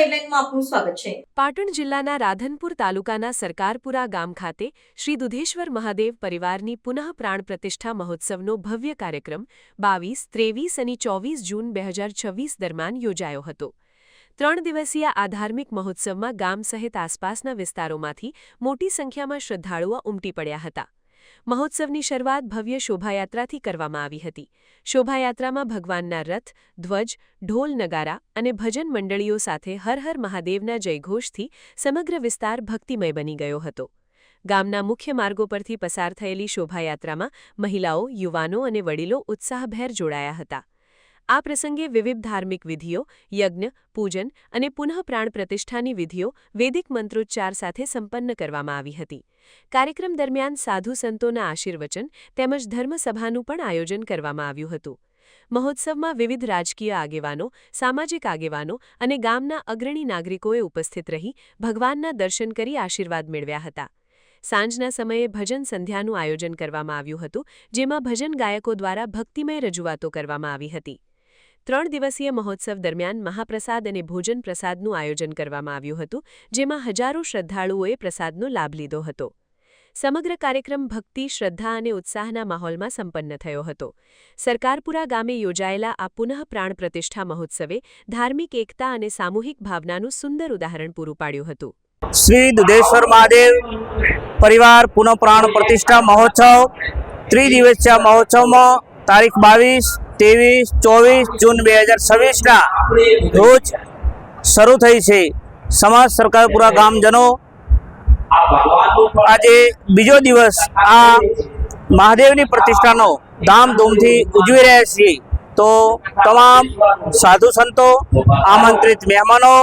હેડલાઇનમાં આપનું સ્વાગત છે। પાટણ જિલ્લાના રાધનપુર તાલુકાના સરકારપુરા ગામ ખાતે શ્રી દુધેશ્વર મહાદેવ પરિવારની પુનઃ પ્રાણ પ્રતિષ્ઠા મહોત્સવનો ભવ્ય કાર્યક્રમ 22, 23 અને 24 જૂન 2026 દરમિયાન યોજાયો હતો। 3 દિવસીય આ ધાર્મિક મહોત્સવમાં ગામ સહિત આસપાસના વિસ્તારોમાંથી મોટી સંખ્યામાં શ્રદ્ધાળુઓ ઉમટી પડ્યા હતા। મહોત્સવની શરૂઆત ભવ્ય શોભાયાત્રાથી કરવામાં આવી હતી। શોભાયાત્રામાં ભગવાનના રથ, ધ્વજ, ઢોલ નગારા અને ભજન મંડળીઓ સાથે હર હર મહાદેવના જયઘોષથી સમગ્ર વિસ્તાર ભક્તિમય બની ગયો હતો। ગામના મુખ્ય માર્ગો પરથી પસાર થયેલી શોભાયાત્રામાં મહિલાઓ, યુવાનો અને વડીલો ઉત્સાહભેર જોડાયા હતા। આ પ્રસંગે વિવિધ ધાર્મિક વિધિઓ, યજ્ઞ, પૂજન અને પુનઃ પ્રાણ પ્રતિષ્ઠાની વિધિઓ વૈદિક મંત્રોચ્ચાર સાથે સંપન્ન કરવામાં આવી હતી। કાર્યક્રમ દરમિયાન સાધુ સંતોના આશીર્વચન તેમજ ધર્મસભાનું પણ આયોજન કરવામાં આવ્યું હતું। મહોત્સવમાં વિવિધ રાજકીય આગેવાનો, સામાજિક આગેવાનો અને ગામના અગ્રણી નાગરિકોએ ઉપસ્થિત રહી ભગવાનના દર્શન કરી આશીર્વાદ મેળવ્યા હતા। સાંજના સમયે ભજન સંધ્યાનું આયોજન કરવામાં આવ્યું હતું, જેમાં ભજન ગાયકો દ્વારા ભક્તિમય રજૂઆતો કરવામાં આવી હતી। 3 દિવસીય મહોત્સવ દરમિયાન મહાપ્રસાદ અને ભોજન પ્રસાદનું આયોજન કરવામાં આવ્યું હતું, જેમાં હજારો શ્રદ્ધાળુઓએ પ્રસાદનો લાભ લીધો હતો। સમગ્ર કાર્યક્રમ ભક્તિ, શ્રદ્ધા અને ઉત્સાહના માહોલમાં સંપન્ન થયો હતો। સરકારપુરા ગામે યોજાયેલા આ પુનઃ પ્રાણ પ્રતિષ્ઠા મહોત્સવે ધાર્મિક એકતા અને સામૂહિક ભાવનાનું સુંદર ઉદાહરણ પૂરું પાડ્યું હતું। श्री दुधेश्वर महादेव परिवार पुनः प्राण प्रतिष्ठा महोत्सव 3 दिवसीय महोत्सव में तारीख 22, 23, 24 जून 2026 रोज शुरू थई छे। समाज सरकारपुरा गामजनों आज बीजो दिवस आ महादेवनी प्रतिष्ठानो धामधूमथी उजवी रह्या छीए। तो तमाम साधु संतो, आमंत्रित मेहमानों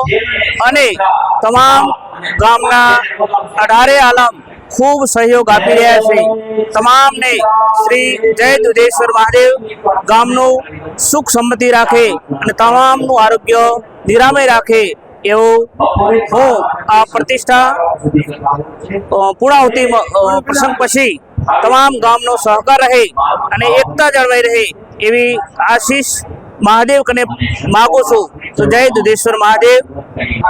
अने तमाम गामना 18 आलम खूब सहयोग आपी रह्या छे। तमाम ने श्री जय दुधेश्वर महादेव गामनु सुख समृद्धि राखे अने तमामनु आरोग्य निरामय राखे एवो हूँ आ प्रतिष्ठा पूर्णाहुति प्रसंग पछी तमाम गामनो सहकार रहे अने एकता जळवाई रहे एवी आशीष महादेव कने मागू छूं। तो जय दुधेश्वर महादेव।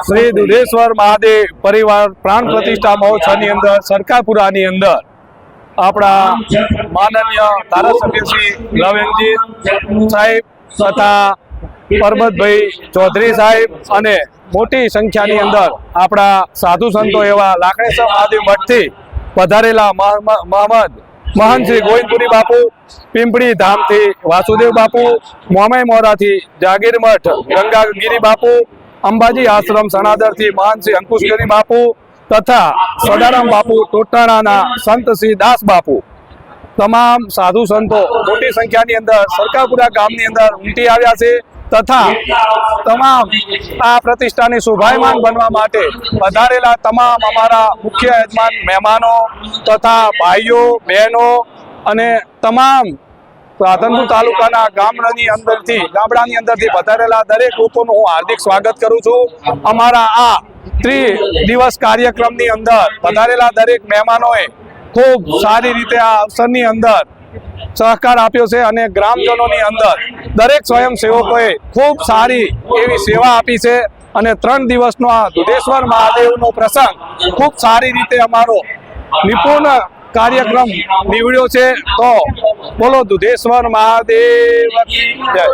श्री दुधेश्वर महादेव परिवार प्राण प्रतिष्ठा महोत्सव अंदर सरकारपुरानी अंदर अपना माननीय धारासभ्य श्री लवेंजी साहेब तथा परबत भाई चौधरी साहेब अने मोटी संख्या अंदर अपना साधु संतो एवं लाखणेश्वर महादेव मठ थी पधारेला महमद महंत श्री गोविंदपुरी बापू, पिंपड़ी धाम थी वासुदेव बापू, मोमाई मोरा थी जागीर मठ गंगागिरी बापू, अंबाजी आश्रम सनादर थी महंत श्री अंकुशगिरी बापू तथा सदाराम बापू टोटाणा संत श्री दास बापू तमाम साधु संतो मोटी संख्या अंदर सरकारपुरा गामनी अंदर उमटी आव्या छे तथा तमाम आ प्रतिष्ठानी शोभायमान बनवा माटे पधारेला तमाम अमारा मुख्य यजमान मेहमानों तथा भाईओ बहनों अने तमाम राधनपुर तालुकाना गामडानी अंदरथी पधारेला दरेक लोकोनुं हुं हार्दिक स्वागत करूं छुं। अमारा आ 3 दिवस कार्यक्रमनी अंदर पधारेला दरेक मेहमानोए खूब सारी रीते आ अवसरनी अंदर सहकार आप्यो छे अने ग्रामजनोनी अंदर दरेक स्वयंसेवकोए खूब सारी एवी सेवा आपी छे अने 3 दिवसनो आ दुधेश्वर महादेवनो प्रसंग खूब सारी रीते अमारो निपुण कार्यक्रम निवड्यो छे। तो बोलो दुधेश्वर महादेव की जय।